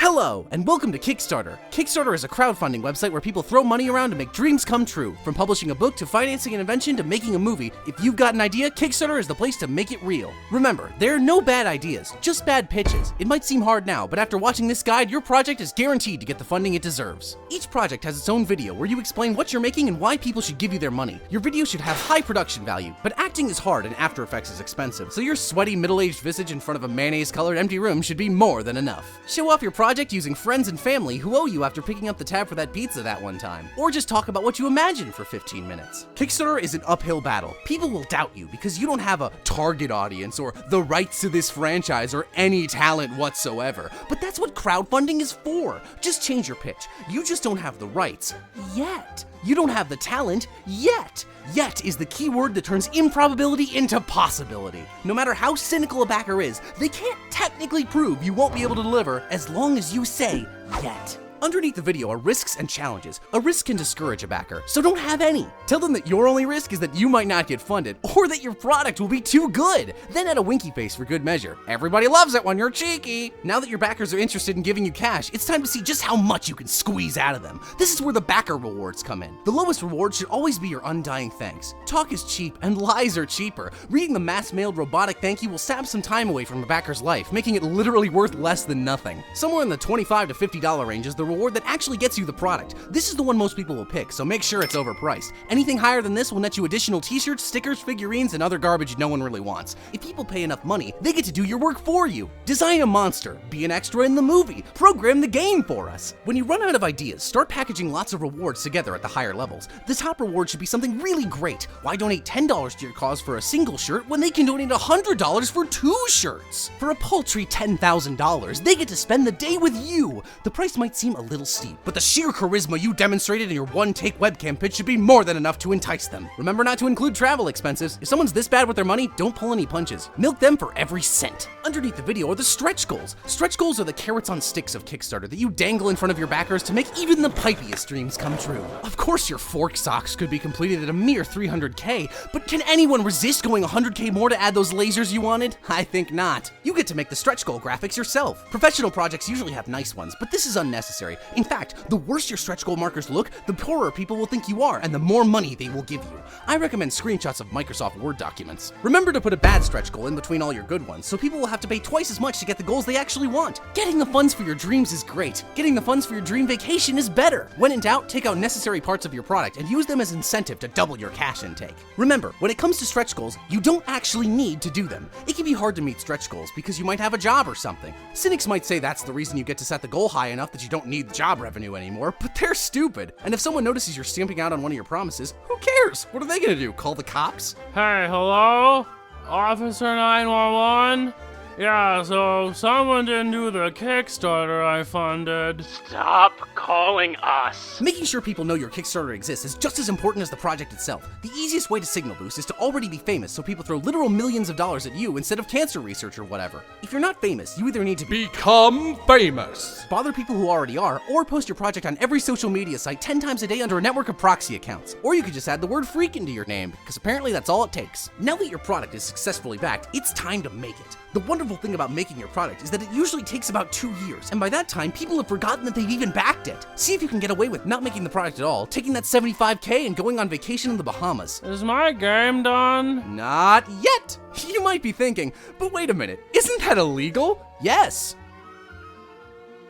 Hello, and welcome to Kickstarter. Kickstarter is a crowdfunding website where people throw money around to make dreams come true. From publishing a book to financing an invention to making a movie, if you've got an idea, Kickstarter is the place to make it real. Remember, there are no bad ideas, just bad pitches. It might seem hard now, but after watching this guide, your project is guaranteed to get the funding it deserves. Each project has its own video where you explain what you're making and why people should give you their money. Your video should have high production value, but acting is hard and After Effects is expensive, so your sweaty middle-aged visage in front of a mayonnaise-colored empty room should be more than enough. Show off your project using friends and family who owe you after picking up the tab for that pizza that one time. Or just talk about what you imagined for 15 minutes. Kickstarter is an uphill battle. People will doubt you because you don't have a target audience or the rights to this franchise or any talent whatsoever. But that's what crowdfunding is for. Just change your pitch. You just don't have the rights yet. You don't have the talent yet. Yet is the key word that turns improbability into possibility. No matter how cynical a backer is, they can't technically prove you won't be able to deliver as long as you say yet. Underneath the video are risks and challenges. A risk can discourage a backer, so don't have any. Tell them that your only risk is that you might not get funded, or that your product will be too good. Then add a winky face for good measure. Everybody loves it when you're cheeky. Now that your backers are interested in giving you cash, it's time to see just how much you can squeeze out of them. This is where the backer rewards come in. The lowest reward should always be your undying thanks. Talk is cheap, and lies are cheaper. Reading the mass-mailed robotic thank you will sap some time away from a backer's life, making it literally worth less than nothing. Somewhere in the $25 to $50 range is the reward that actually gets you the product. This is the one most people will pick, so make sure it's overpriced. Anything higher than this will net you additional t-shirts, stickers, figurines, and other garbage no one really wants. If people pay enough money, they get to do your work for you. Design a monster, be an extra in the movie, program the game for us. When you run out of ideas, start packaging lots of rewards together at the higher levels. The top reward should be something really great. Why donate $10 to your cause for a single shirt when they can donate $100 for 2 shirts? For a paltry $10,000, they get to spend the day with you. The price might seem a little steep, but the sheer charisma you demonstrated in your one-take webcam pitch should be more than enough to entice them. Remember not to include travel expenses. If someone's this bad with their money, don't pull any punches. Milk them for every cent. Underneath the video are the stretch goals. Stretch goals are the carrots on sticks of Kickstarter that you dangle in front of your backers to make even the pipiest dreams come true. Of course your fork socks could be completed at a mere $300K, but can anyone resist going $100K more to add those lasers you wanted? I think not. You get to make the stretch goal graphics yourself. Professional projects usually have nice ones, but this is unnecessary. In fact, the worse your stretch goal markers look, the poorer people will think you are, and the more money they will give you. I recommend screenshots of Microsoft Word documents. Remember to put a bad stretch goal in between all your good ones, so people will have to pay twice as much to get the goals they actually want. Getting the funds for your dreams is great. Getting the funds for your dream vacation is better. When in doubt, take out necessary parts of your product and use them as incentive to double your cash intake. Remember, when it comes to stretch goals, you don't actually need to do them. It can be hard to meet stretch goals because you might have a job or something. Cynics might say that's the reason you get to set the goal high enough that you don't need the job revenue anymore, but they're stupid. And if someone notices you're stamping out on one of your promises, who cares? What are they gonna do, call the cops? Hey, hello? Officer 911? Yeah, so someone didn't do the Kickstarter I funded. Stop calling us. Making sure people know your Kickstarter exists is just as important as the project itself. The easiest way to signal boost is to already be famous so people throw literal millions of dollars at you instead of cancer research or whatever. If you're not famous, you either need to become famous, bother people who already are, or post your project on every social media site 10 times a day under a network of proxy accounts. Or you could just add the word freak into your name, because apparently that's all it takes. Now that your product is successfully backed, it's time to make it. The wonderful thing about making your product is that it usually takes about 2 years, and by that time, people have forgotten that they've even backed it. See if you can get away with not making the product at all, taking that $75K and going on vacation in the Bahamas. Is my game done? Not yet! You might be thinking, but wait a minute, isn't that illegal? Yes!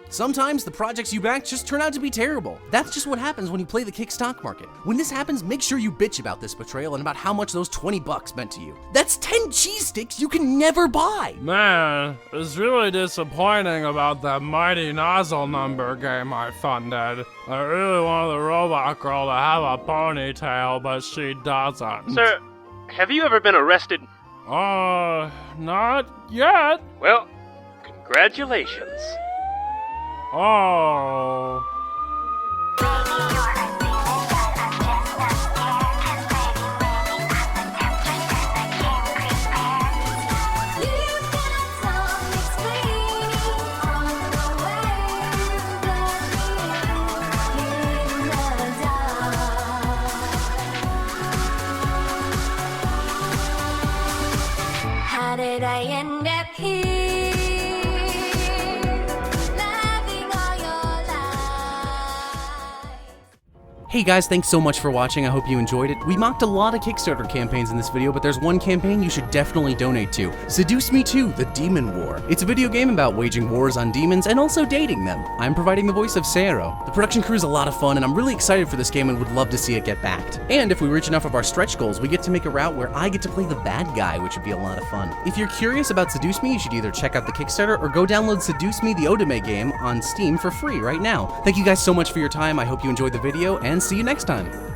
Sometimes the projects you back just turn out to be terrible. That's just what happens when you play the kick stock market. When this happens, make sure you bitch about this betrayal and about how much those $20 meant to you. That's 10 cheese sticks you can never buy. Man, it's really disappointing about that Mighty Nozzle Number game I funded. I really wanted the robot girl to have a ponytail, but she doesn't. Sir, have you ever been arrested? Not yet. Well, congratulations. Oh. How did I end up here? Laughing Hey guys, thanks so much for watching. I hope you enjoyed it. We mocked a lot of Kickstarter campaigns in this video, but there's one campaign you should definitely donate to. Seduce Me 2: The Demon War. It's a video game about waging wars on demons and also dating them. I'm providing the voice of Sero. The production crew is a lot of fun, and I'm really excited for this game and would love to see it get backed. And if we reach enough of our stretch goals, we get to make a route where I get to play the bad guy, which would be a lot of fun. If you're curious about Seduce Me, you should either check out the Kickstarter or go download Seduce Me the Otome game on Steam for free right now. Thank you guys so much for your time. I hope you enjoyed the video, and see you next time.